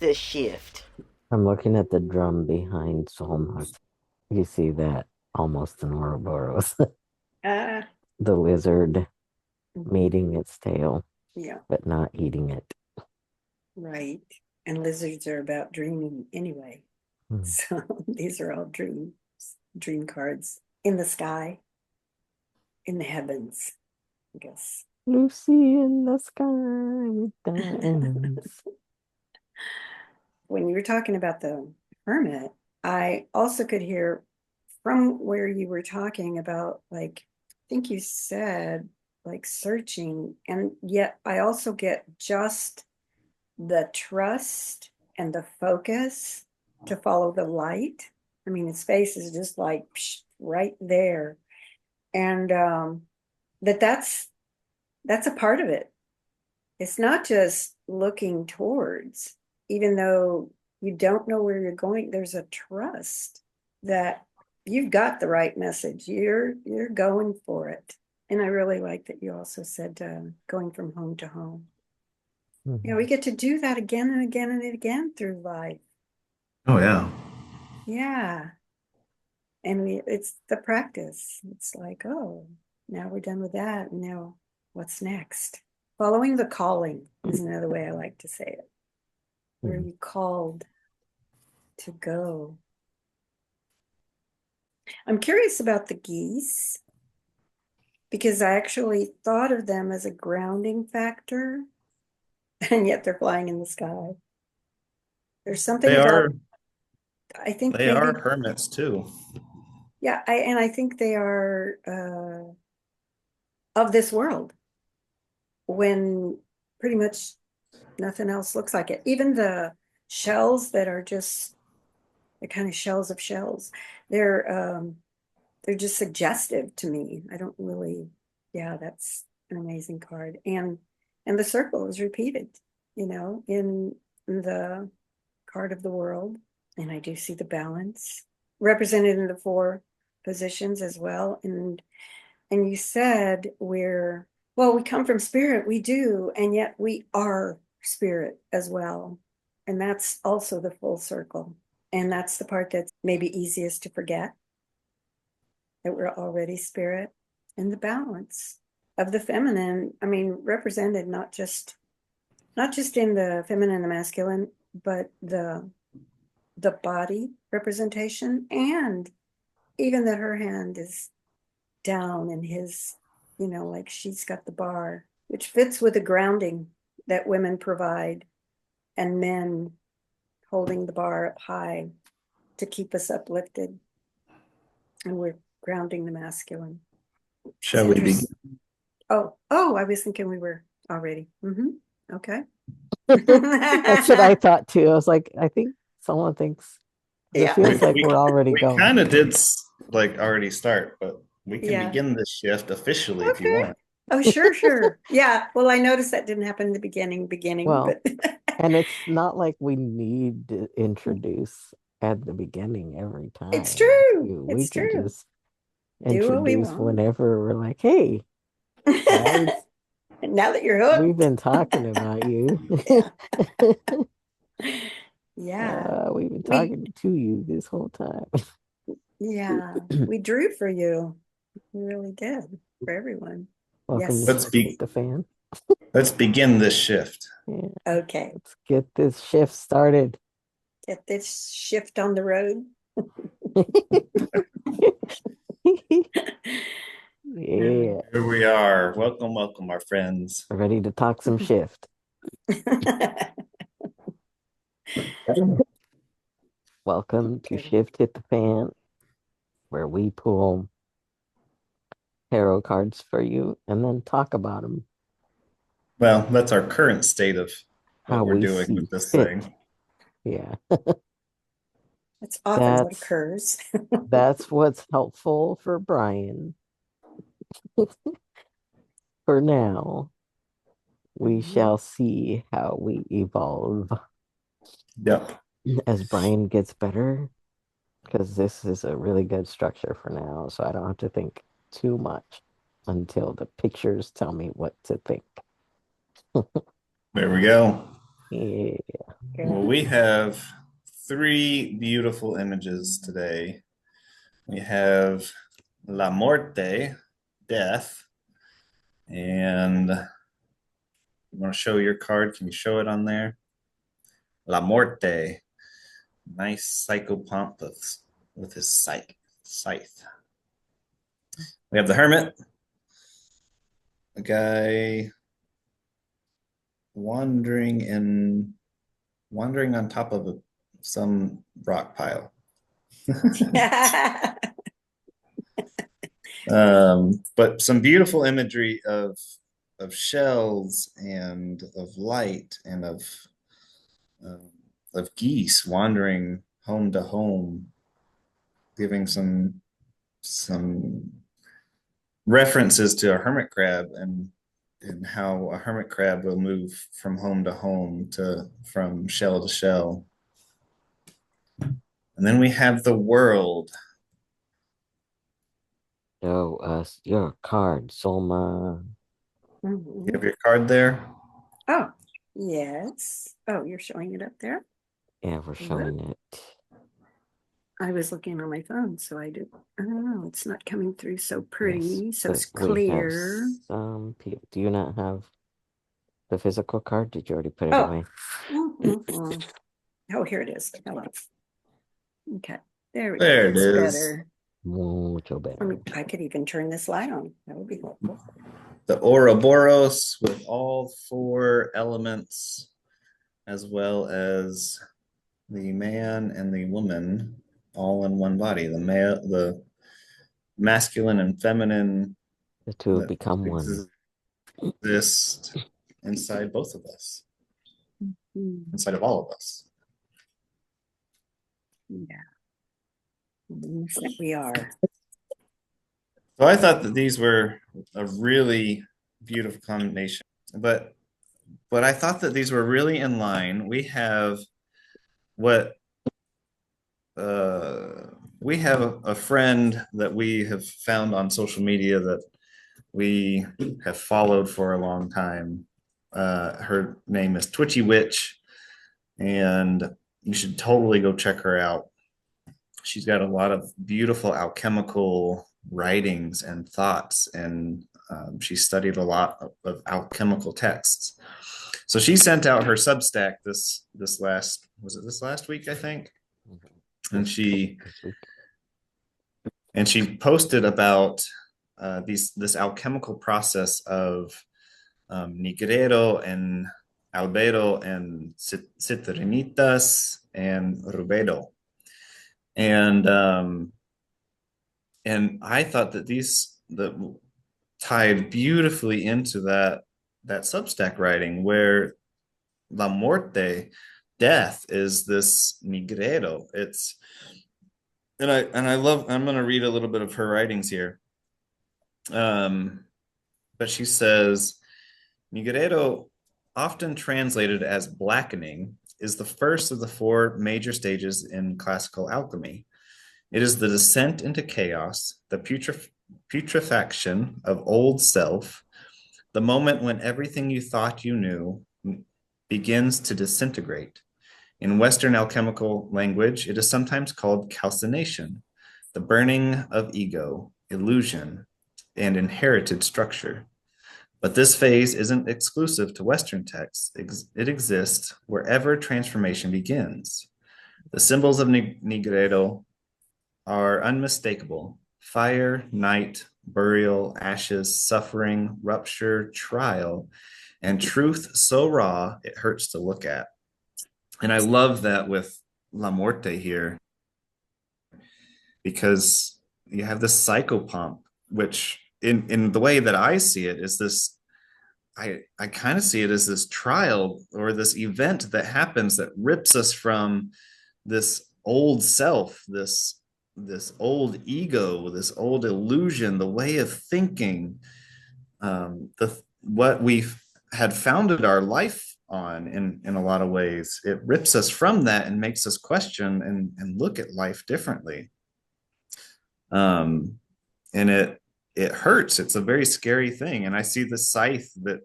this shift? I'm looking at the drum behind Soulma. You see that almost in Ouroboros. Ah, The lizard mhm. mating its tail, Yeah, but not eating it. right. And lizards are about dreaming anyway. Hmm. So these are all dream cards in the sky, in the heavens, I guess. Lucy in the sky with diamonds. When you were talking about the hermit, I also could hear from where you were talking about, like, I think you said, like, searching. And yet I also get just the trust and the focus to follow the light. I mean, his face is just like right there. And that's a part of it. It's not just looking towards, even though you don't know where you're going, there's a trust that you've got the right message. You're going for it. And I really like that you also said going from home to home. We Mhm. get to do that again and again and again through life. Oh yeah. Yeah. And it's the practice. It's like, oh, now we're done with that. Now what's next? Following the calling is another way I like to say it. Where are Mhm. you called to go? I'm curious about the geese because I actually thought of them as a grounding factor, and yet they're flying in the sky. There's something They about, are I think they are maybe, hermits too. yeah, I think they are of this world when pretty much nothing else looks like it. Even the shells that are just the kind of shells of shells, they're um, they're just suggestive to me. I don't really, yeah, that's an amazing card. And the circle is repeated, in the card of the world. And I do see the balance represented in the four positions as well. And you said well, we come from spirit, we do, and yet we are spirit as well. And that's also the full circle. And that's the part that's maybe easiest to forget, that we're already spirit, and the balance of the feminine. I mean, represented not just in the feminine and the masculine, but the body representation, and even that her hand is down and his, like she's got the bar, which fits with the grounding that women provide, and men holding the bar up high to keep us uplifted, and we're grounding the masculine. It's Shall we begin? interesting. Oh, I was thinking we were already. Okay. That's what I thought too. I was like, I think someone thinks, because it Yeah. We feels like we we're already we kind going. of did like already start, but we can Yeah. begin this shift officially if you Okay. want. Oh, sure, sure. Yeah. Well, I noticed that didn't happen in the beginning, Well, but and it's not like we need to introduce at the beginning every it's time. true. We It's can true. just Do what we introduce want. whenever we're like, hey, guys, And now that you're we've hooked. been talking about you. Yeah. Yeah. We've been We, talking to you this whole time. yeah, we drew for you. We really did, for everyone. Welcome to Yes. Let's Shift Hit be the Fan. let's begin this shift. Yeah, Okay. let's get this shift started. Get this shift on the road. Yeah, Here we are. Welcome, welcome, our friends. ready to talk some shift. Welcome to Okay. Shift Hit the Fan, where we pull tarot cards for you and then talk about them, Well, that's our current state of how what we're we doing see with this fit. thing. Yeah. That's often what That's occurs. that's what's helpful for Brian. For now, we Mhm. shall see how we evolve Yep. as Brian gets better, because this is a really good structure for now, so I don't have to think too much until the pictures tell me what to think. There we go. Yeah. Well, we have three beautiful images today. We have La Muerte, death, and you want to show your card? Can you show it on there? La Muerte, nice psychopomp with his scythe. We have the Hermit, a guy wandering on top of some rock pile. But some beautiful imagery of shells and of light and um, of geese wandering home to home, giving some references to a hermit crab and how a hermit crab will move from home to home from shell to shell. And then we have the world. Show us your card, Soulma. You have your card there? Oh, yes. Oh, you're showing it up there? Yeah, we're showing it. I was looking on my phone, so I do. I don't know. It's not coming through so pretty, Yes, so but it's we have clear. some people. Do you not have the physical card? Did you already put it Oh. away? Mhm. Oh, here it is. Hello. Okay, there we go. There it It's is. better. Mucho better. I could even turn this light on. That would be helpful. The Ouroboros with all four elements, as well as the man and the woman all in one body. The masculine and feminine The two that become one. exist inside both of us, inside of all of us. Yeah. That we are. So I thought that these were a really beautiful combination, but I thought that these were really in line. We have what we have a friend that we have found on social media that we have followed for a long time. Her name is Twitchy Witch, and you should totally go check her out. She's got a lot of beautiful alchemical writings and thoughts, and she studied a lot of alchemical texts. So she sent out her Substack this last, was it this last week, I think? And she posted about this alchemical process of Nigrero and Albero and Citrinitas and Rubedo. And I thought that that tied beautifully into that Substack writing, where La Muerte, death, is this Nigrero. I'm going to read a little bit of her writings here. But she says, Nigrero, often translated as blackening, is the first of the four major stages in classical alchemy. It is the descent into chaos, the putrefaction of old self, the moment when everything you thought you knew begins to disintegrate. In Western alchemical language, it is sometimes called calcination, the burning of ego, illusion, and inherited structure. But this phase isn't exclusive to Western texts. It exists wherever transformation begins. The symbols of Nigredo are unmistakable: fire, night, burial, ashes, suffering, rupture, trial, and truth so raw it hurts to look at. And I love that with La Muerte here, because you have this psychopomp, which in the way that I see it is this, I kind of see it as this trial or this event that happens that rips us from this old self, this old ego, this old illusion, the way of thinking, what we had founded our life on. In a lot of ways, it rips us from that and makes us question and look at life differently. And it hurts. It's a very scary thing. And I see the scythe that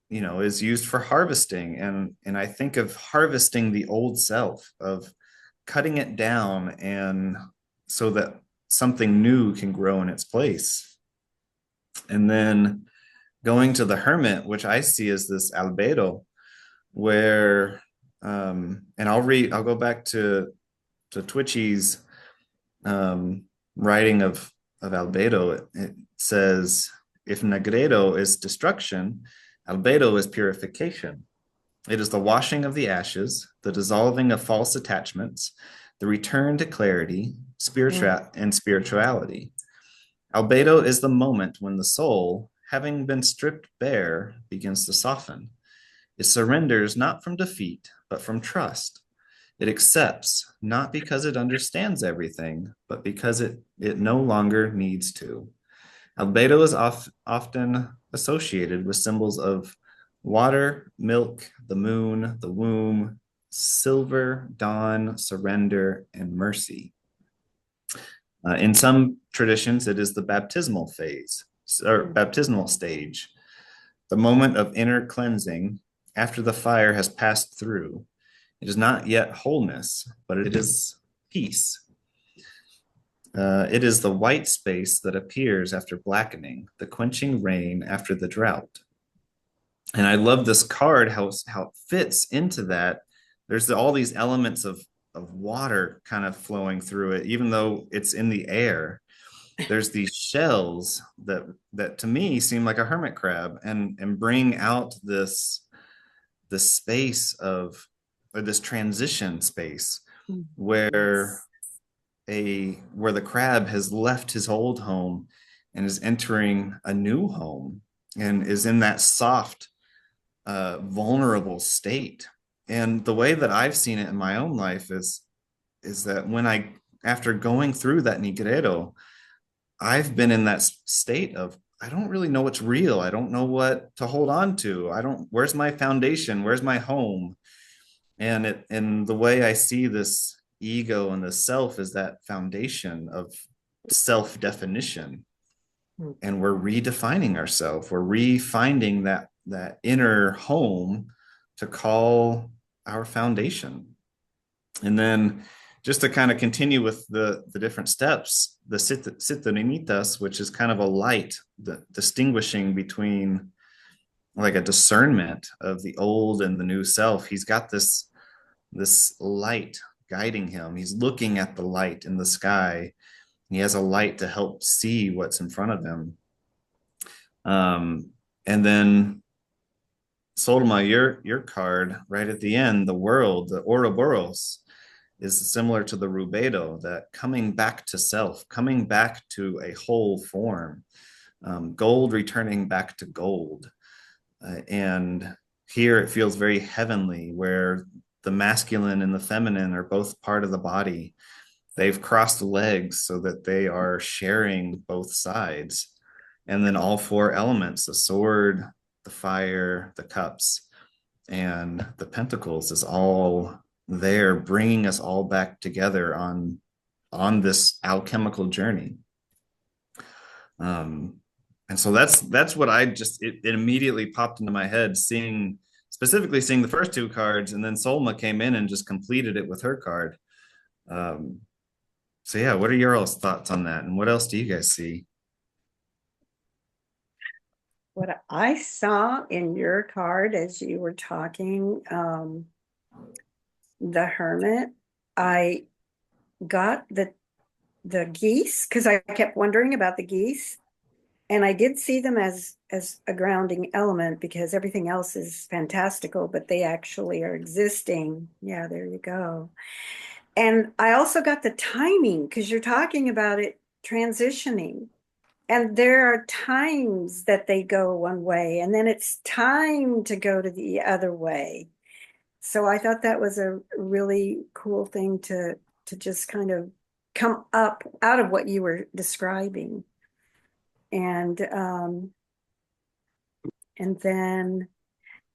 is used for harvesting. And I think of harvesting the old self, of cutting it down, and so that something new can grow in its place. And then going to the hermit, which I see as this albedo, where and I'll go back to Twitchy's writing of albedo. It says, if negredo is destruction, albedo is purification. It is the washing of the ashes, the dissolving of false attachments, the return to clarity, spirituality. Albedo is the moment when the soul, having been stripped bare, begins to soften. It surrenders not from defeat, but from trust. It accepts, not because it understands everything, but because it no longer needs to. Albedo is often associated with symbols of water, milk, the moon, the womb, silver, dawn, surrender, and mercy. In some traditions, it is the baptismal phase or baptismal stage, the moment of inner cleansing after the fire has passed through. It is not yet wholeness, but it is peace. It is the white space that appears after blackening, the quenching rain after the drought. And I love this card, how it fits into that. There's all these elements of water kind of flowing through it, even though it's in the air. There's these shells that to me seem like a hermit crab, and bring out this space of, or this transition space where the crab has left his old home and is entering a new home, and is in that soft, vulnerable state. And the way that I've seen it in my own life is that after going through that nigredo, I've been in that state of, I don't really know what's real. I don't know what to hold on to. Where's my foundation? Where's my home? And the way I see this ego and the self is that foundation of self-definition. And we're redefining ourselves. We're refinding that inner home to call our foundation. And then just to kind of continue with the different steps, the Sitanimitas, which is kind of a light, distinguishing between like a discernment of the old and the new self. He's got this light guiding him. He's looking at the light in the sky. He has a light to help see what's in front of him. And then Soulma, your card right at the end, the world, the Ouroboros, is similar to the Rubedo, that coming back to self, coming back to a whole form, gold returning back to gold. And here it feels very heavenly, where the masculine and the feminine are both part of the body. They've crossed legs so that they are sharing both sides. And then all four elements, the sword, the fire, the cups, and the pentacles, is all there, bringing us all back together on this alchemical journey. And so that's what it immediately popped into my head, specifically seeing the first two cards, and then Soulma came in and just completed it with her card. So yeah, what are your all's thoughts on that, and what else do you guys see? What I saw in your card as you were talking, the Hermit, I got the geese, because I kept wondering about the geese. And I did see them as a grounding element, because everything else is fantastical, but they actually are existing. Yeah, there you go. And I also got the timing, because you're talking about it transitioning. And there are times that they go one way, and then it's time to go to the other way. So I thought that was a really cool thing to just kind of come up out of what you were describing. And then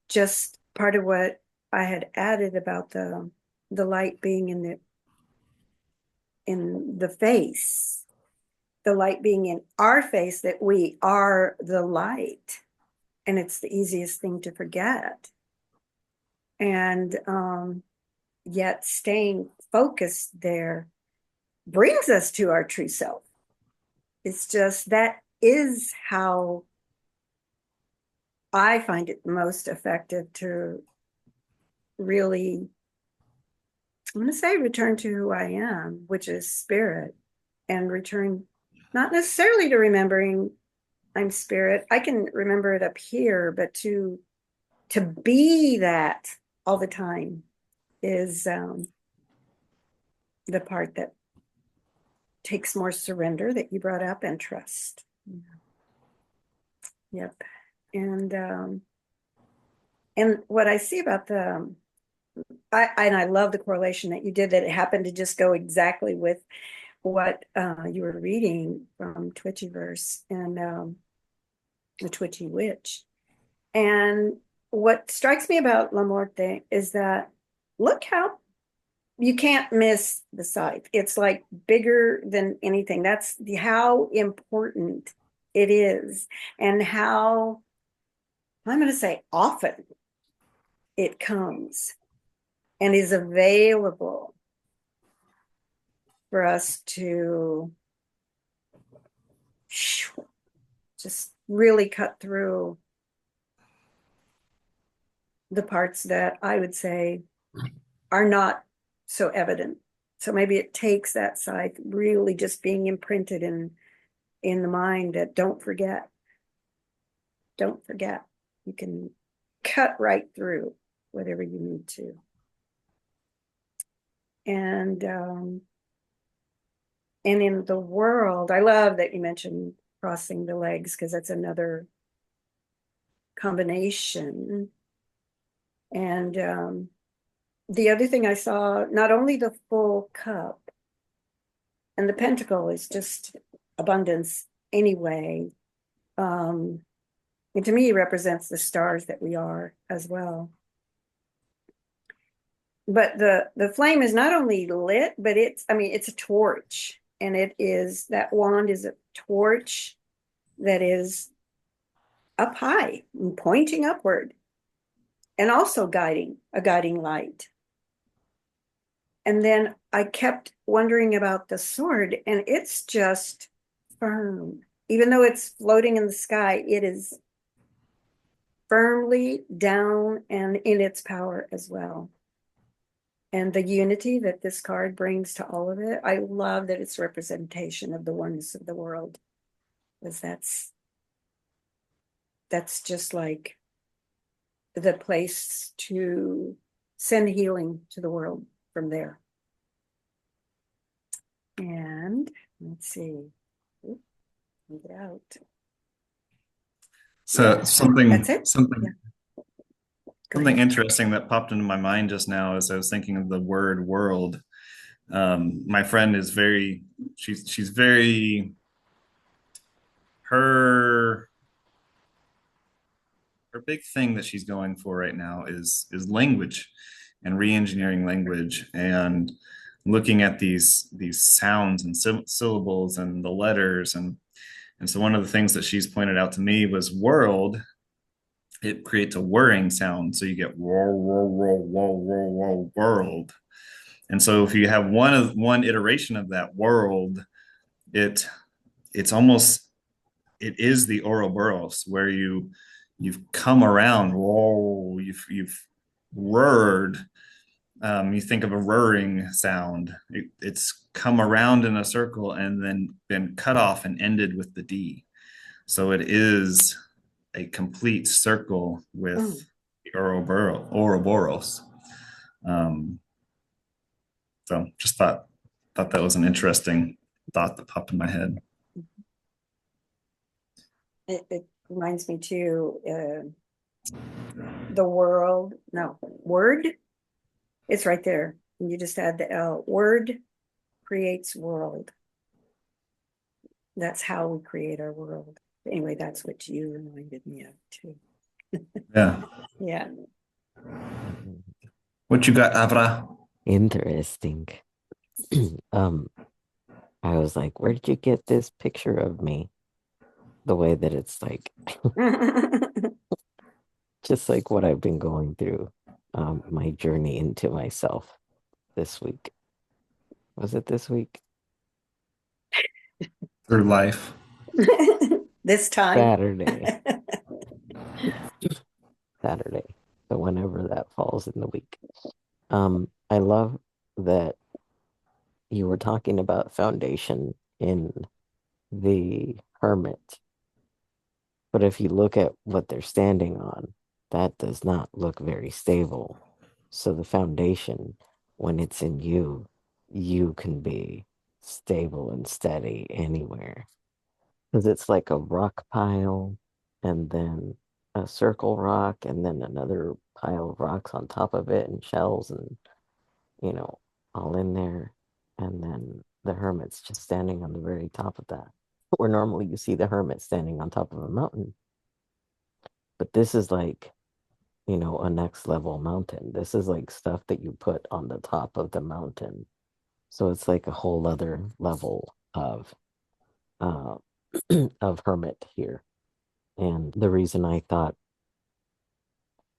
just part of what I had added about the light being in the face, the light being in our face, that we are the light. and it's the easiest thing to forget. And yet staying focused there brings us to our true self. It's just that is how I find it most effective to really, I'm going to say, return to who I am, which is spirit, and return not necessarily to remembering I'm spirit. I can remember it up here, but to be that all the time is the part that takes more surrender that you brought up, and trust. Yep. And what I see about I love the correlation that you did, that it happened to just go exactly with what you were reading from Twitchyverse and the Twitchy Witch. And what strikes me about La Morte is that look how you can't miss the scythe. It's like bigger than anything. That's how important it is, and how, I'm going to say, often it comes and is available for us to just really cut through the parts that I would say are not so evident. So maybe it takes that side really just being imprinted in the mind, that don't forget. You can cut right through whatever you need to. And in the world, I love that you mentioned crossing the legs, because that's another combination. And the other thing I saw, not only the full cup, and the pentacle is just abundance anyway. And to me, represents the stars that we are as well. But the flame is not only lit, but it's a torch. And it is, that wand is a torch that is up high and pointing upward, and also a guiding light. And then I kept wondering about the sword, and it's just firm. Even though it's floating in the sky, it is firmly down and in its power as well. And the unity that this card brings to all of it, I love that it's representation of the oneness of the world, because that's just like the place to send healing to the world from there. And let's see. Get it out. So Yeah, something that's it. something Yeah. something interesting that popped into my mind just now as I was thinking of the word world. My friend is she's very, her big thing that she's going for right now is language, and re-engineering language, and looking at these sounds and syllables and the letters, and so one of the things that she's pointed out to me was world. It creates a whirring sound, so you get whoa whoa whoa whoa whoa whoa world. And so if you have one iteration of that world, it's almost, it is the Ouroboros, where you've come around. Whoa, you've whirred. You think of a whirring sound. It's come around in a circle and then been cut off and ended with the D. So it is a complete circle with the Ouroboros. So just thought that was an interesting thought that popped in my head. It reminds me too, the word, it's right there. And you just add the L. Word creates world. That's how we create our world. Anyway, that's what you reminded me of too. Yeah. Yeah. What you got, Avra? Interesting. I was like, where did you get this picture of me? The way that it's like just like what I've been going through, my journey into myself this week. Was it this week? Through life. This time. Saturday. Saturday. So whenever that falls in the week. I love that you were talking about foundation in the hermit. But if you look at what they're standing on, that does not look very stable. So the foundation, when it's in you, you can be stable and steady anywhere. Because it's like a rock pile and then a circle rock and then another pile of rocks on top of it and shells and, you know, all in there. And then the hermit's just standing on the very top of that. Where normally you see the hermit standing on top of a mountain. But this is like, a next level mountain. This is like stuff that you put on the top of the mountain. So it's like a whole other level uh of hermit here. And the reason I thought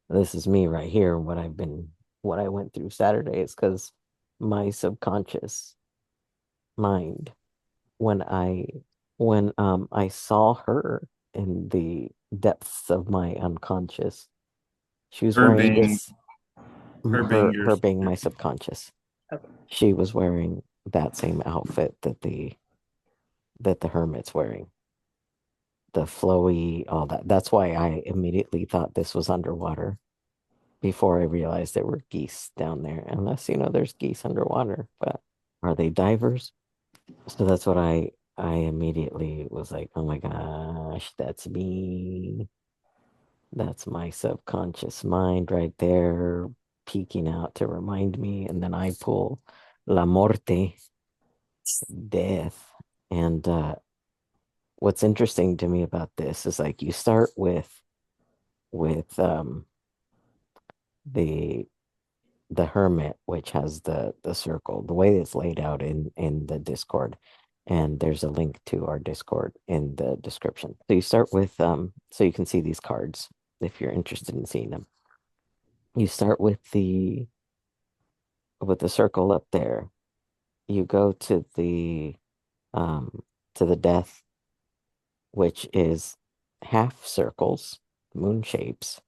this is me right here, what I went through Saturday is because my subconscious mind, when I saw her in the depths of my unconscious, she was Her wearing being this her being your her being my subconscious. Okay. She was wearing that same outfit that the hermit's wearing. The flowy, all that. That's why I immediately thought this was underwater before I realized there were geese down there. Unless, there's geese underwater, but are they divers? So that's what I immediately was like, oh my gosh, that's me. That's my subconscious mind right there peeking out to remind me. And then I pull La Morte, death. And what's interesting to me about this is like you start with the the hermit, which has the circle, the way it's laid out in the Discord. And there's a link to our Discord in the description. So you start with so you can see these cards if you're interested in seeing them. You start with the circle up there. You go to the death, which is half circles, moon shapes,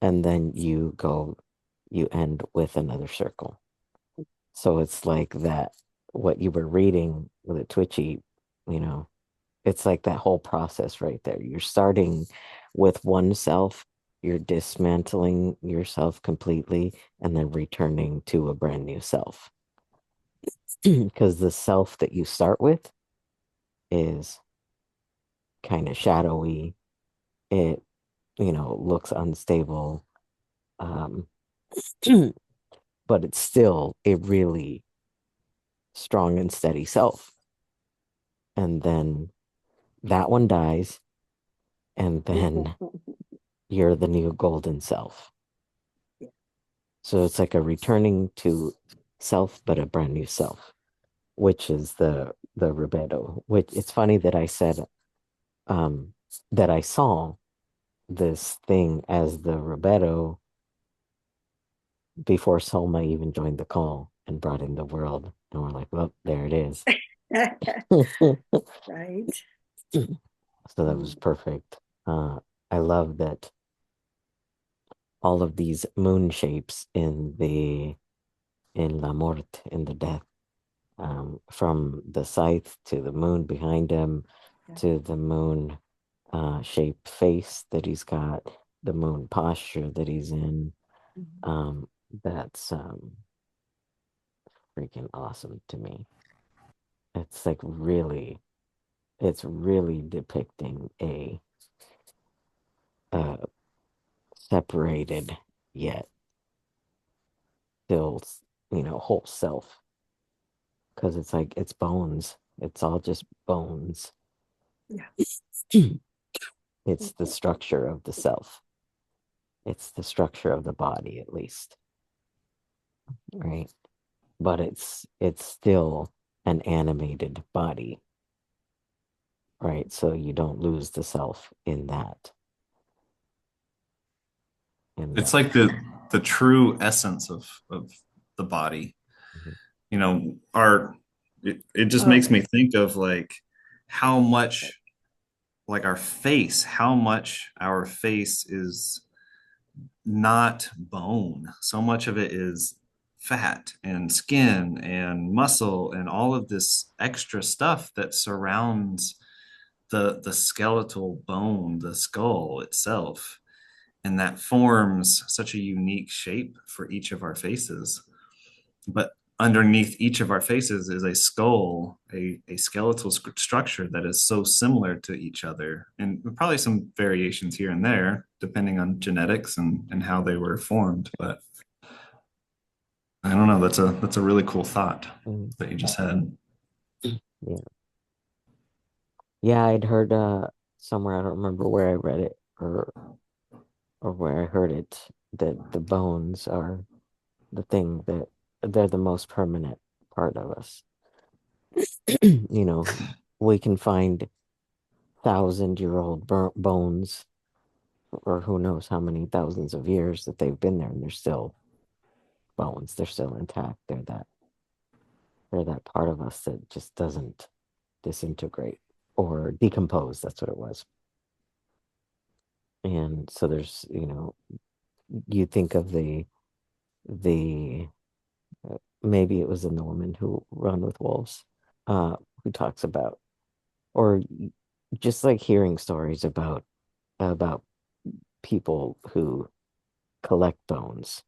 and then you end with another circle. So it's like that, what you were reading with a Twitchy, you know, it's like that whole process right there. You're starting with oneself, you're dismantling yourself completely, and then returning to a brand new self. Because the self that you start with is kind of shadowy. It, looks unstable. Um, but it's still a really strong and steady self. And then that one dies, and then you're the new golden self. So it's like a returning to self, but a brand new self, which is the Rubedo. Which it's funny that I said that I saw this thing as the Rubedo before Soulma even joined the call and brought in the world. And we're like, well, there it is. Right. So that was perfect. I love that all of these moon shapes in La Morte, in the death, from the scythe to the moon behind him, to the moon shaped face that he's got, the moon posture that he's in. That's freaking awesome to me. It's like it's really depicting a uh, separated yet still, whole self. Because it's like it's bones. It's all just bones. Yeah. It's the structure of the self. It's the structure of the body, at least, right? But it's still an animated body, right? So you don't lose the self in that. And It's like the true essence of the body. mhm, You know, our it just Oh, makes me think of like how much like how much our face is not bone. So much of it is fat and skin and muscle and all of this extra stuff that surrounds the skeletal bone, the skull itself. And that forms such a unique shape for each of our faces. But underneath each of our faces is a skull, a skeletal structure that is so similar to each other, and probably some variations here and there, depending on genetics and how they were formed. But I don't know. That's a really cool thought mhm, that you just had. yeah. Yeah, I'd heard somewhere, I don't remember where I read it or where I heard it, that the bones are the thing that they're the most permanent part of us. You know, we can find 1,000-year-old bones, or who knows how many thousands of years that they've been there, and they're still bones. They're still intact. They're that part of us that just doesn't disintegrate or decompose. That's what it was. And so there's, you think of the maybe it was in the woman who run with wolves, uh, who talks about, or just like hearing stories about people who collect bones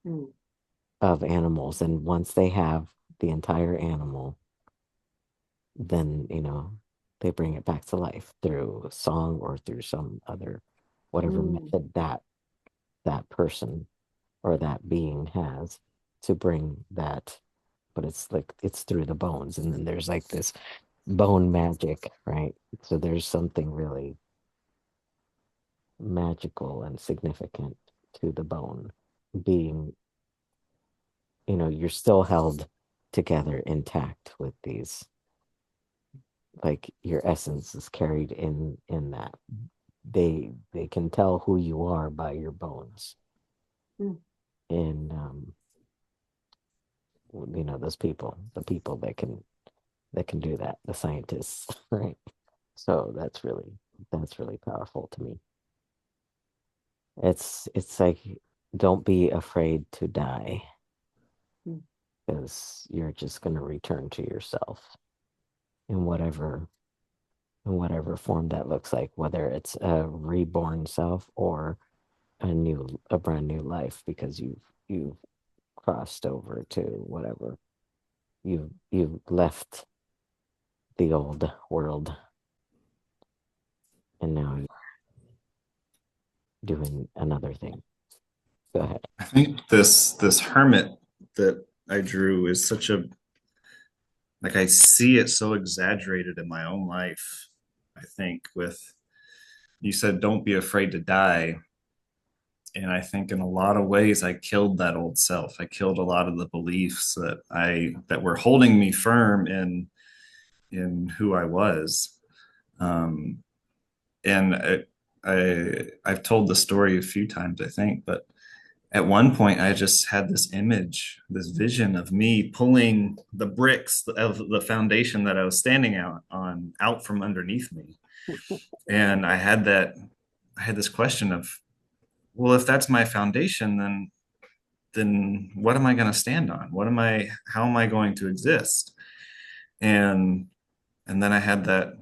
mm, of animals, and once they have the entire animal, then they bring it back to life through song or through some other whatever mm, method that person or that being has to bring that. But it's like it's through the bones, and then there's like this bone magic, right? So there's something really magical and significant to the bone being, you're still held together intact with these, like your essence is carried in that. They can tell who you are by your bones. mm. And those people, the people that can do that, the scientists, right? So that's really powerful to me. It's like, don't be afraid to die, Mm. because you're just going to return to yourself in whatever form that looks like, whether it's a reborn self or a brand new life, because you've crossed over to whatever. You've left the old world, and now you're doing another thing. Go ahead. I think this hermit that I drew is such a like I see it so exaggerated in my own life. I think with you said don't be afraid to die. And I think in a lot of ways I killed that old self. I killed a lot of the beliefs that were holding me firm in who I was. Um, and I've told the story a few times, I think, but at one point I just had this image, this vision of me pulling the bricks of the foundation that I was standing out from underneath me. And I had this question of, well, if that's my foundation, then what am I going to stand on? How am I going to exist? And and then I had the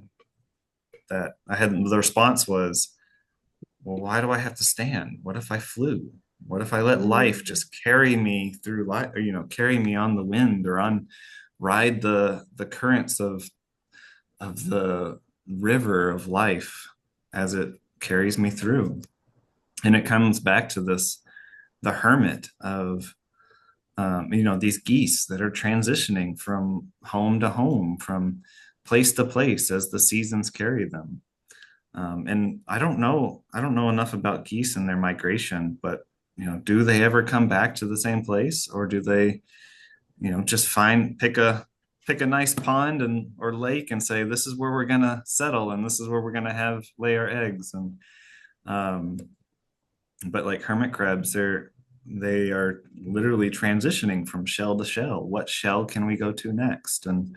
response was, well, why do I have to stand? What if I flew? What if I let life Mm. just carry me through life, or, carry me on the wind or ride the currents of the river of life as it carries me through. And it comes back to the hermit of these geese that are transitioning from home to home, from place to place as the seasons carry them. And I don't know enough about geese and their migration, but do they ever come back to the same place, or do they, just pick a nice pond or lake and say, this is where we're gonna settle and this is where we're gonna have lay our eggs. And um, but like hermit crabs, they are literally transitioning from shell to shell. What shell can we go to next? Mm.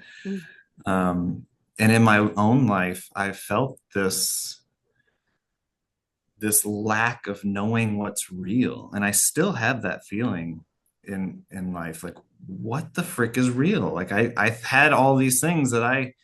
Um, and in my own life, I felt this lack of knowing what's real, and I still have that feeling in life. Like, what the frick is real? Like, I've had all these things that I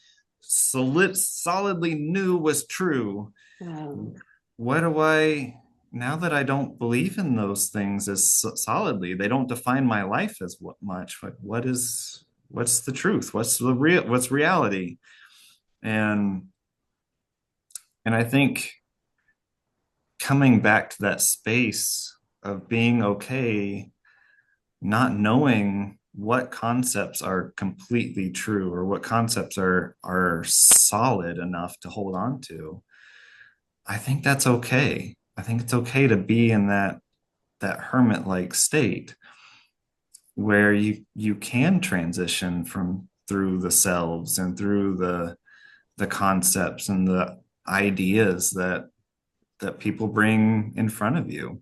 solidly knew was true. Um, What do I, now that I don't believe in those things as solidly, they don't define my life as what much. Like, what's the truth? What's reality? And I think coming back to that space of being okay, not knowing what concepts are completely true or what concepts are solid enough to hold on to. I think that's okay. I think it's okay to be in that hermit like state where you can transition from through the selves and through the concepts and the ideas that people bring in front of you.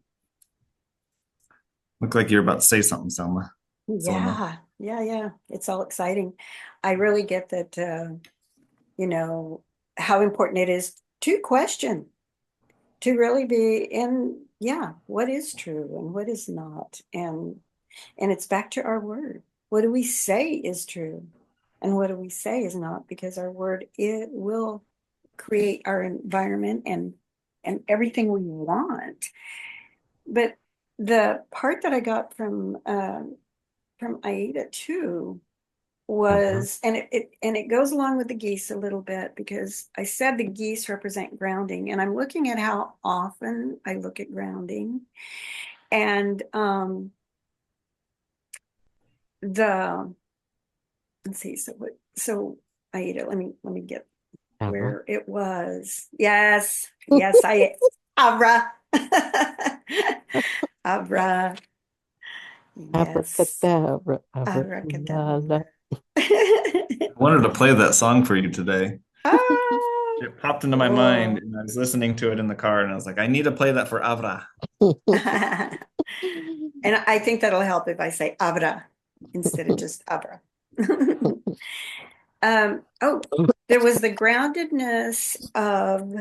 Look like you're about to say something, Selma. Soulma. yeah. It's all exciting. I really get that, you know, how important it is to question, to really be in, yeah, what is true and what is not. And it's back to our word. What do we say is true? And what do we say is not? Because our word, it will create our environment and everything we want. But the part that I got from Aida too Mhm. was, and it goes along with the geese a little bit, because I said the geese represent grounding, and I'm looking at how often I look at grounding. And the let's see, so Aida, let me get Avra. where it was. Yes, I Avra. Avra. Yes. Abracadabra, Abracadabra. abracadabra. I wanted to play that song for you today. Ah, It popped into my mind, cool. and I was listening to it in the car, and I was like, I need to play that for Avra. And I think that'll help if I say Abra instead of just Abra. Oh, there was the groundedness of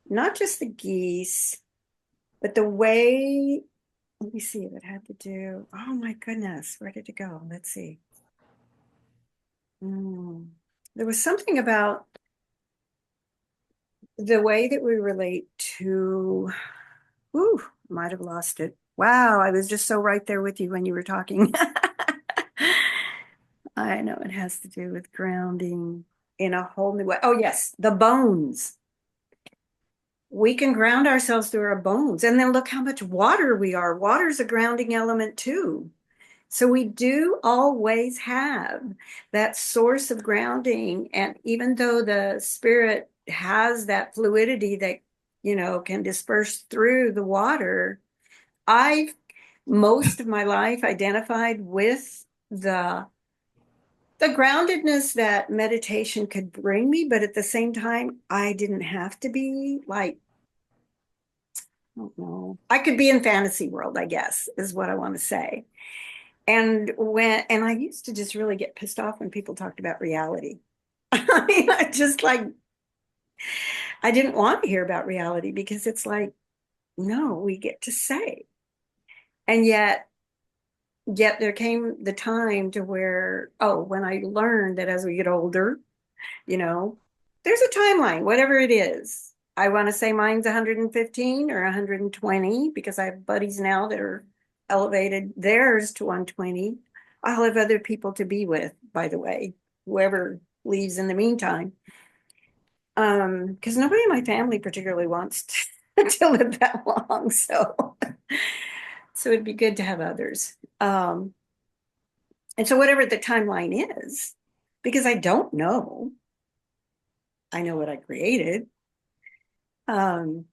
not just the geese, but the way, let me see if it had to do, oh my goodness, where did it go? Let's see. There was something about the way that we relate to, ooh, might have lost it. Wow, I was just so right there with you when you were talking. I know it has to do with grounding in a whole new way. Oh, yes, the bones. We can ground ourselves through our bones. And then look how much water we are. Water's a grounding element too. So we do always have that source of grounding. And even though the spirit has that fluidity that, can disperse through the water, I've most of my life identified with the groundedness that meditation could bring me, but at the same time, I didn't have to be like, I don't know. I could be in fantasy world, I guess, is what I want to say. And I used to just really get pissed off when people talked about reality. I mean, I just like, I didn't want to hear about reality, because it's like, no, we get to say. And yet there came the time to where, oh, when I learned that as we get older, you know, there's a timeline, whatever it is. I want to say mine's 115 or 120, because I have buddies now that are elevated theirs to 120. I'll have other people to be with, by the way, whoever leaves in the meantime. Because nobody in my family particularly wants to live that long. So it'd be good to have others. And so whatever the timeline is, because I don't know, I know what I created. Um,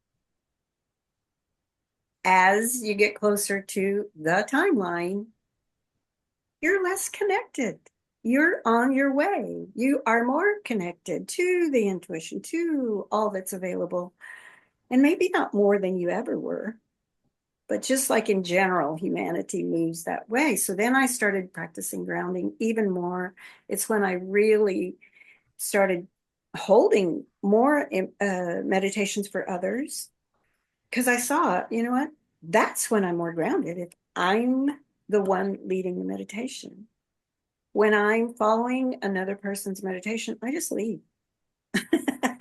as you get closer to the timeline, you're less connected. You're on your way. You are more connected to the intuition, to all that's available, and maybe not more than you ever were. But just like in general, humanity moves that way. So then I started practicing grounding even more. It's when I really started holding more meditations for others, because I saw, you know what? That's when I'm more grounded. If I'm the one leading the meditation. When I'm following another person's meditation, I just leave.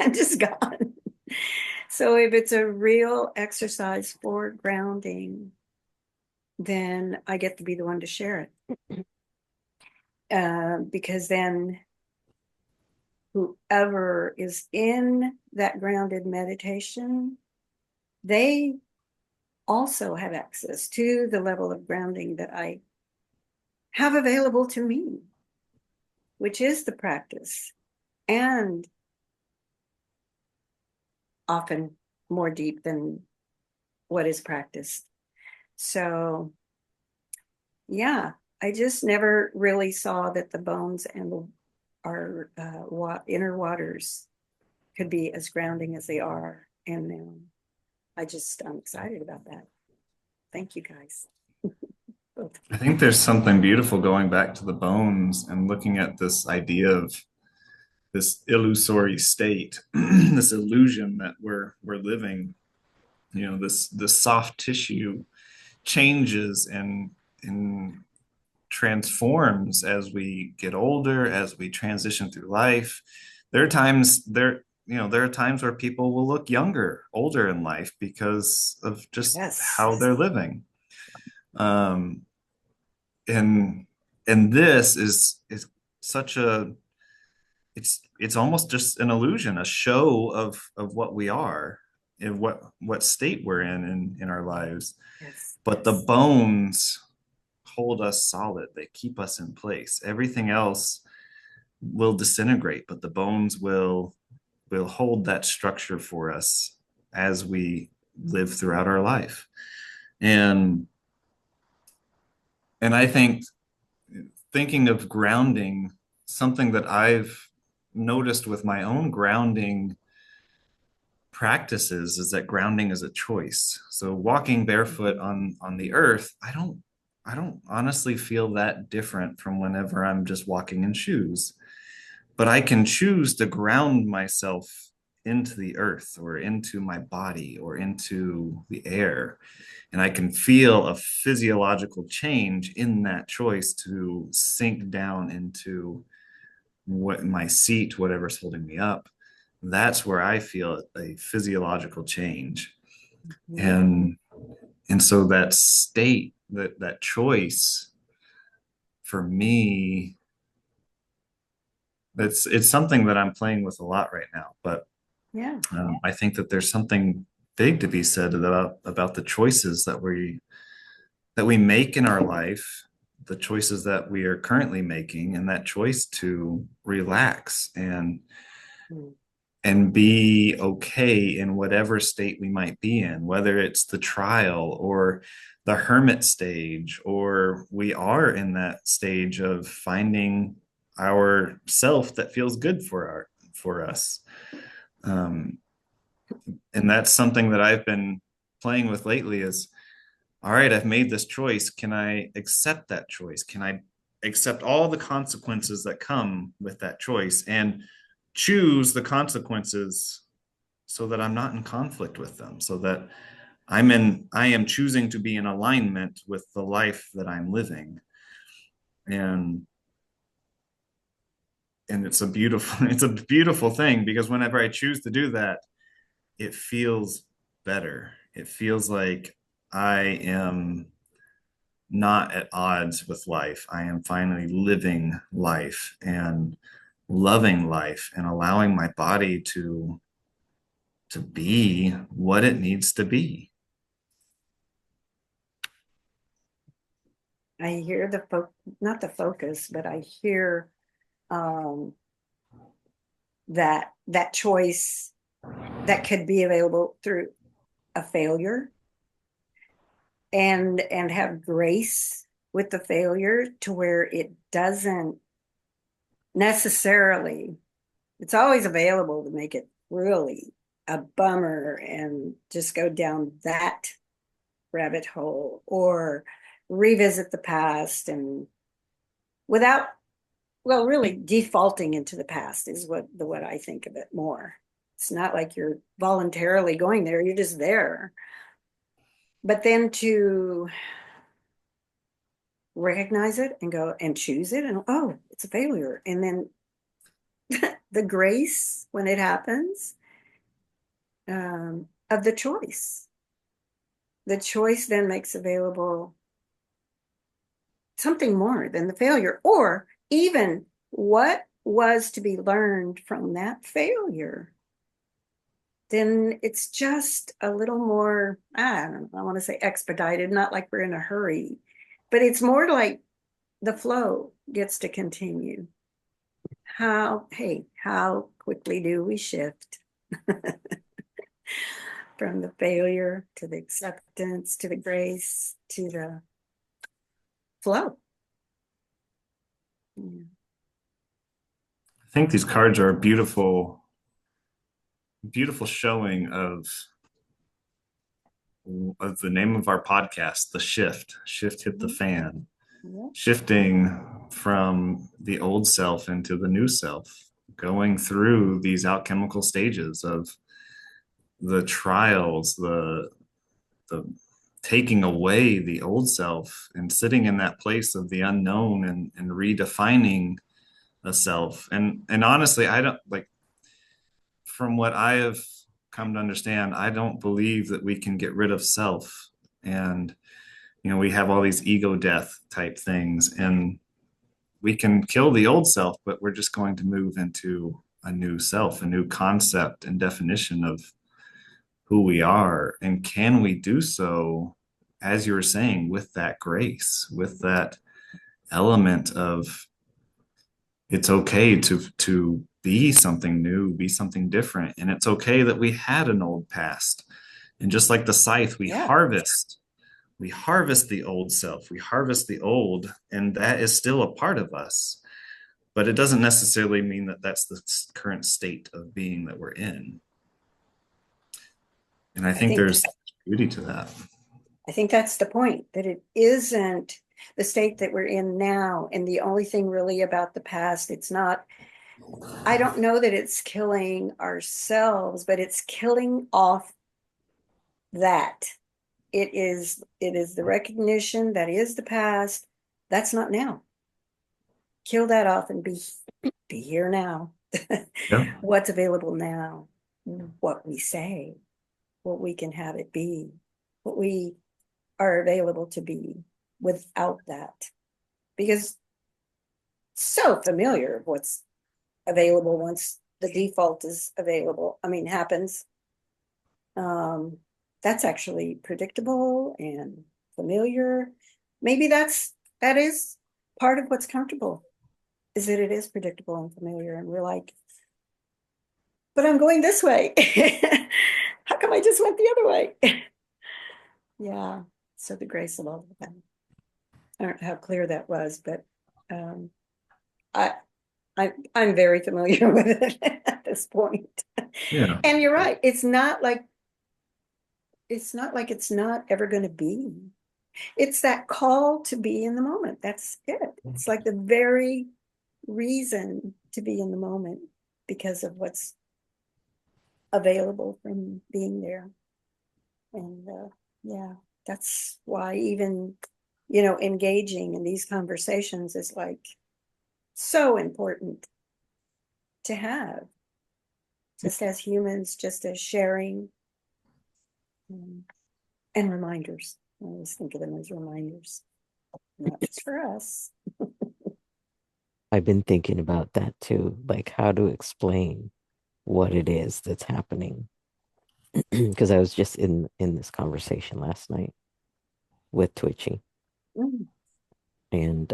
I'm just gone. So if it's a real exercise for grounding, then I get to be the one to share it. Because then whoever is in that grounded meditation, they also have access to the level of grounding that I have available to me, which is the practice, and often more deep than what is practiced. So, yeah, I just never really saw that the bones and our inner waters could be as grounding as they are. And I'm excited about that. Thank you, guys. I think there's something beautiful going back to the bones and looking at this idea of this illusory state, this illusion that we're living. You know, this soft tissue changes and transforms as we get older, as we transition through life. There are times where people will look younger, older in life because of just how they're living. Um, and this is such a it's almost just an illusion, a show of what we are and what state we're in our lives. But the bones hold us solid. They keep us in place. Everything else will disintegrate, but the bones will hold that structure for us as we live throughout our life. And I think, thinking of grounding, something that I've noticed with my own grounding practices is that grounding is a choice. So walking barefoot on the earth, I don't honestly feel that different from whenever I'm just walking in shoes. But I can choose to ground myself into the earth or into my body or into the air. And I can feel a physiological change in that choice to sink down into what my seat, whatever's holding me up. That's where I feel a physiological change. And so that state, that choice for me, it's something that I'm playing with a lot right now. But yeah, I think that there's something big to be said about the choices that we make in our life, the choices that we are currently making, and that choice to relax and be okay in whatever state we might be in, whether it's the trial or the hermit stage, or we are in that stage of finding our self that feels good for us. And that's something that I've been playing with lately is, all right, I've made this choice. Can I accept that choice? Can I accept all the consequences that come with that choice and choose the consequences so that I'm not in conflict with them, so that I am choosing to be in alignment with the life that I'm living. And it's a beautiful thing, because whenever I choose to do that, it feels better. It feels like I am not at odds with life. I am finally living life and loving life and allowing my body to be what it needs to be. I hear not the focus, but I hear that choice that could be available through a failure, and have grace with the failure to where it doesn't necessarily, it's always available to make it really a bummer and just go down that rabbit hole or revisit the past and without, well, really defaulting into the past is what I think of it more. It's not like you're voluntarily going there, you're just there. But then to recognize it and go and choose it and oh, it's a failure. And then the grace when it happens of the choice. The choice then makes available something more than the failure, or even what was to be learned from that failure. Then it's just a little more, I don't know, I want to say expedited, not like we're in a hurry, but it's more like the flow gets to continue. How quickly do we shift from the failure to the acceptance, to the grace, to the flow? Yeah. I think these cards are a beautiful showing of the name of our podcast, The Shift. Shift hit the fan. Yeah. Shifting from the old self into the new self, going through these alchemical stages of the trials, the taking away the old self and sitting in that place of the unknown and redefining a self. And honestly, I don't like, from what I have come to understand, I don't believe that we can get rid of self. And we have all these ego death type things, and we can kill the old self, but we're just going to move into a new self, a new concept and definition of who we are. And can we do so, as you were saying, with that grace, with that element of it's okay to be something new, be something different. And it's okay that we had an old past. And just like the scythe, we harvest the old self, we harvest the old, and that is still a part of us. But it doesn't necessarily mean that that's the current state of being that we're in. And I think there's beauty to that. I think that's the point, that it isn't the state that we're in now. And the only thing really about the past, it's not, I don't know that it's killing ourselves, but it's killing off that. It is the recognition that is the past. That's not now. Kill that off and be here now. Yeah. What's available now, what we say, what we can have it be, what we are available to be without that. Because so familiar of what's available once the default is available, happens. That's actually predictable and familiar. Maybe that is part of what's comfortable, is that it is predictable and familiar, and we're like, but I'm going this way. How come I just went the other way? Yeah. So the grace of all of them. I don't know how clear that was, but I'm very familiar with it at this point. Yeah. And you're right. It's not like it's not ever going to be. It's that call to be in the moment. That's it. It's like the very reason to be in the moment because of what's available from being there. And yeah, that's why even, engaging in these conversations is like so important to have, just as humans, just as sharing, and reminders. I always think of them as reminders, not just for us. I've been thinking about that too, like how to explain what it is that's happening. Because I was just in this conversation last night with Twitchy. Mm. And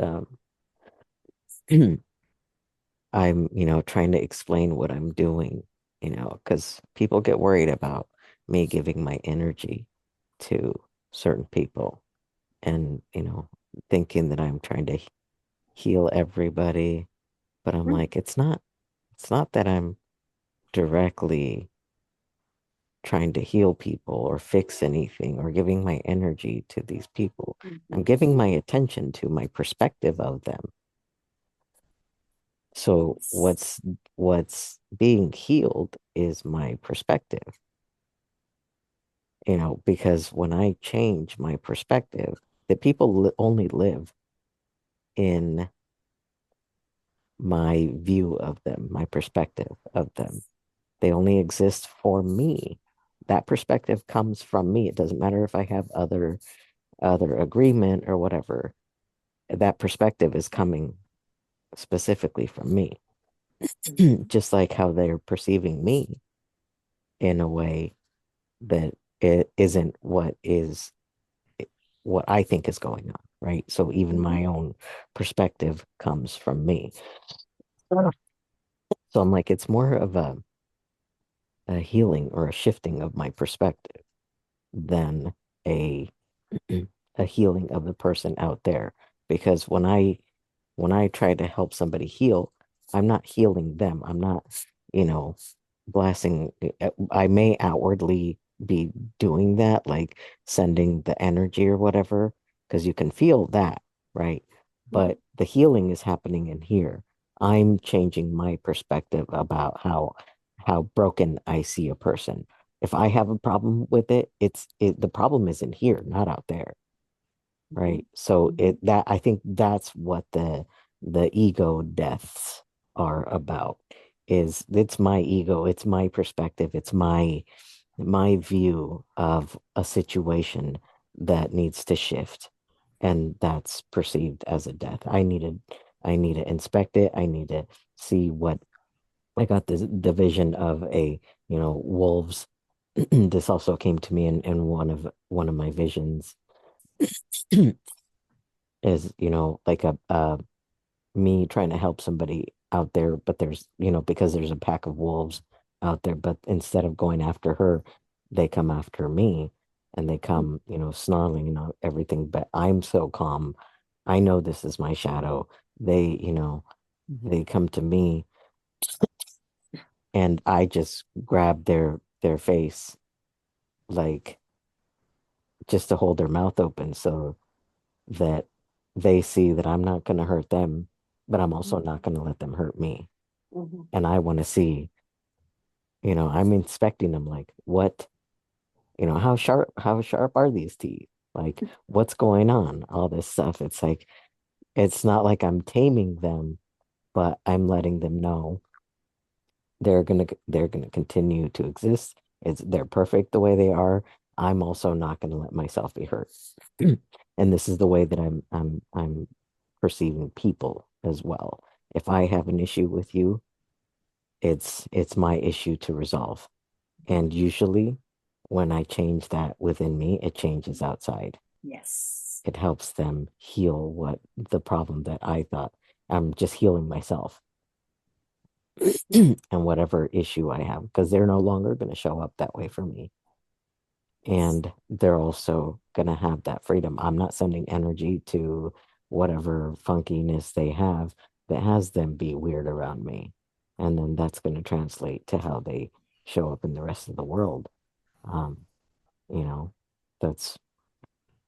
I'm, trying to explain what I'm doing, because people get worried about me giving my energy to certain people and, thinking that I'm trying to heal everybody. But I'm like, it's not that I'm directly trying to heal people or fix anything or giving my energy to these people. I'm Mhm. giving my attention to my perspective of them. So what's being healed is my perspective, because when I change my perspective, that people only live in my view of them, my perspective of them. They only exist for me. That perspective comes from me. It doesn't matter if I have other agreement or whatever. That perspective is coming specifically from me. Just like how they're perceiving me in a way that it isn't what I think is going on, right? So even my own perspective comes from me. So I'm like, it's more of a healing or a shifting of my perspective than a a healing of the person out there. Because when I try to help somebody heal, I'm not healing them. I'm not, blasting. I may outwardly be doing that, like sending the energy or whatever, because you can feel that, right? But the healing is happening in here. I'm changing my perspective about how broken I see a person. If I have a problem with it, the problem is in here, not out there, right? So that I think that's what the ego deaths are about. Is it's my ego, it's my perspective, it's my view of a situation that needs to shift, and that's perceived as a death. I need to inspect it. I need to see what I got. The vision of wolves. This also came to me in one of my visions is like a me trying to help somebody out there, but because there's a pack of wolves out there, but instead of going after her, they come after me, and they come, snarling and everything, but I'm so calm. I know this is my shadow. They come to me, and I just grab their face, like, just to hold their mouth open so that they see that I'm not going to hurt them, but I'm also not going to let them hurt me. Mhm. And I want to see, I'm inspecting them, like, what, how sharp are these teeth? Like, what's going on? All this stuff. It's like, it's not like I'm taming them, but I'm letting them know they're gonna continue to exist. They're perfect the way they are. I'm also not gonna let myself be hurt. And this is the way that I'm perceiving people as well. If I have an issue with you, it's my issue to resolve. And usually when I change that within me, it changes outside. Yes. It helps them heal what the problem that I thought. I'm just healing myself and whatever issue I have, because they're no longer going to show up that way for me. And they're also going to have that freedom. I'm not sending energy to whatever funkiness they have that has them be weird around me. And then that's going to translate to how they show up in the rest of the world. Um, you know, that's,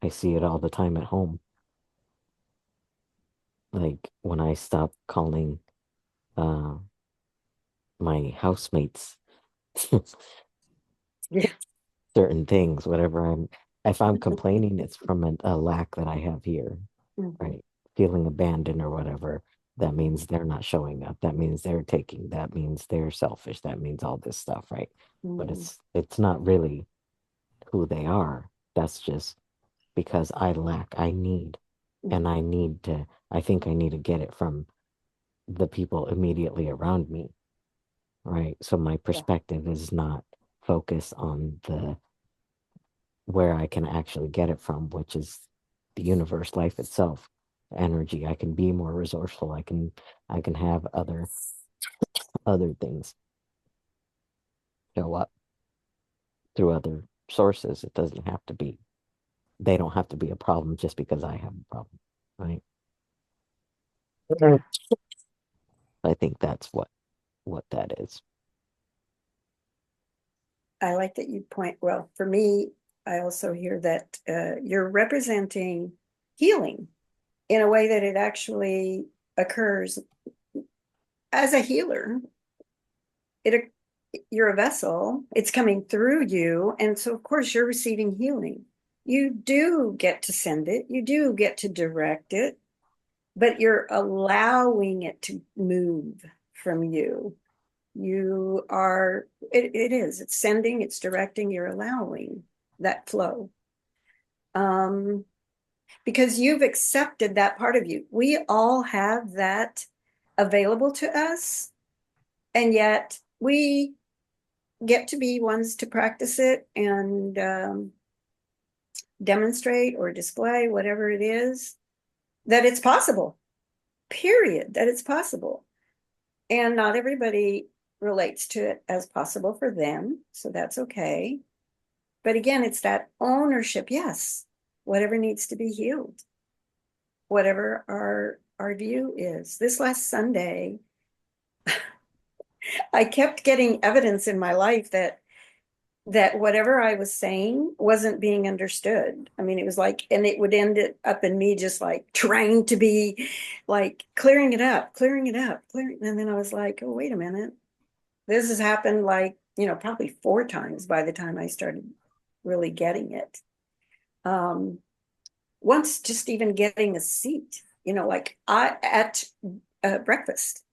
I see it all the time at home. Like when I stop calling uh, my housemates Yeah. certain things, if I'm complaining, it's from a lack that I have here, Mhm. right? Feeling abandoned or whatever. That means they're not showing up. That means they're taking. That means they're selfish. That means all this stuff, right? But Mhm. it's not really who they are. That's just because I lack, I need, and I think I need to get it from the people immediately around me, right? So my Yeah. perspective is not focused on the where I can actually get it from, which is the universe, life itself, energy. I can be more resourceful. I can have other things show up through other sources. It doesn't have to be, they don't have to be a problem just because I have a problem, right? I think that's what that is. I like that you point, well, for me, I also hear that you're representing healing in a way that it actually occurs as a healer. You're a vessel, it's coming through you, and so of course you're receiving healing. You do get to send it, you do get to direct it, but you're allowing it to move from you. It's sending, it's directing, you're allowing that flow. Because you've accepted that part of you. We all have that available to us, and yet we get to be ones to practice it and demonstrate or display whatever it is, that it's possible, period, that it's possible. And not everybody relates to it as possible for them, so that's okay. But again, it's that ownership. Yes, whatever needs to be healed, whatever our view is. This last Sunday, I kept getting evidence in my life that whatever I was saying wasn't being understood. I mean, it was like, and it would end up in me just like trying to be like clearing it up, clearing it up, clearing. And then I was like, oh, wait a minute. This has happened like, probably 4 times by the time I started really getting it. Once just even getting a seat, like at breakfast.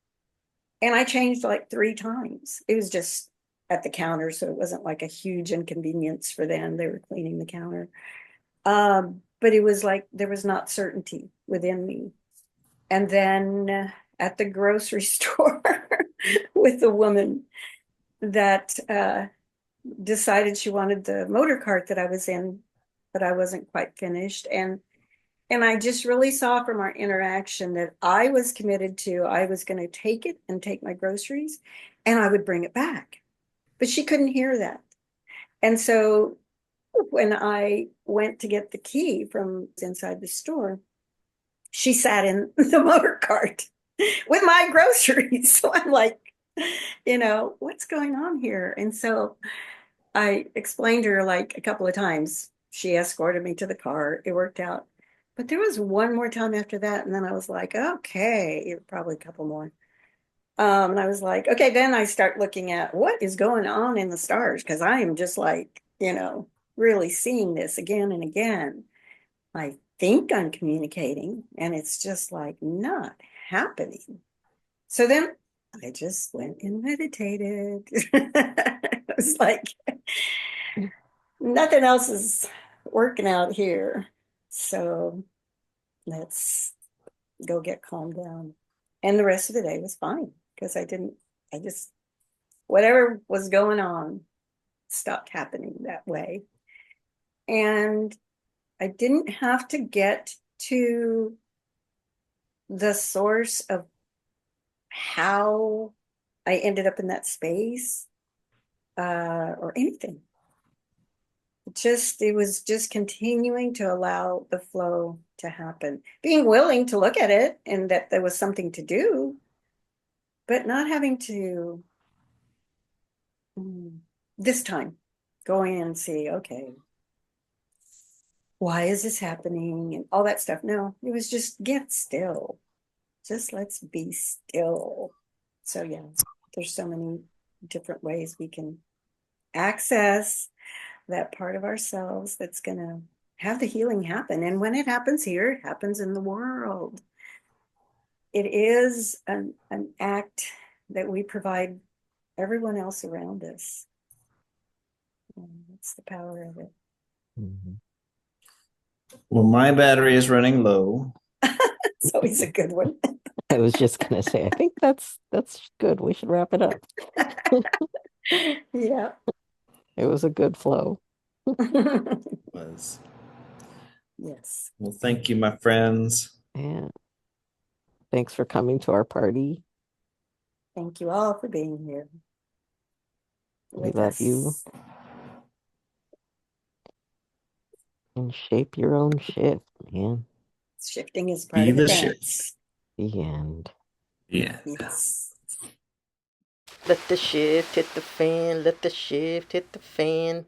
And I changed like 3 times. It was just at the counter, so it wasn't like a huge inconvenience for them. They were cleaning the counter. But it was like there was not certainty within me. And then at the grocery store with the woman that decided she wanted the motor cart that I was in, but I wasn't quite finished. And I just really saw from our interaction that I was committed to, I was going to take it and take my groceries and I would bring it back. But she couldn't hear that. And so when I went to get the key from inside the store, she sat in the motor cart with my groceries. So I'm like, what's going on here? And so I explained to her like a couple of times. She escorted me to the car. It worked out. But there was one more time after that. And then I was like, okay, probably a couple more. And I was like, okay, then I start looking at what is going on in the stars, because I am just like, really seeing this again and again. I think I'm communicating, and it's just like not happening. So then I just went and meditated. It was like, nothing else is working out here. So let's go get calmed down. And the rest of the day was fine because I just, whatever was going on stopped happening that way. And I didn't have to get to the source of how I ended up in that space or anything. It was just continuing to allow the flow to happen, being willing to look at it and that there was something to do, but not having to this time go in and see, okay, why is this happening and all that stuff. No, it was just get still. Just let's be still. So yeah, there's so many different ways we can access that part of ourselves that's going to have the healing happen. And when it happens here, it happens in the world. It is an act that we provide everyone else around us. That's the power of it. Mm-hmm. Well, my battery is running low. It's always a good one. I was just gonna say, I think that's good. We should wrap it up. Yeah. It was a good flow. Was. Yes. Well, thank you, my friends. And thanks for coming to our party. Thank you all for being here. We love you. And shape your own shift, man. Shifting is part Be of the the dance. shift. The end. Yeah. Yes. Let the shift hit the fan. Let the shift hit the fan.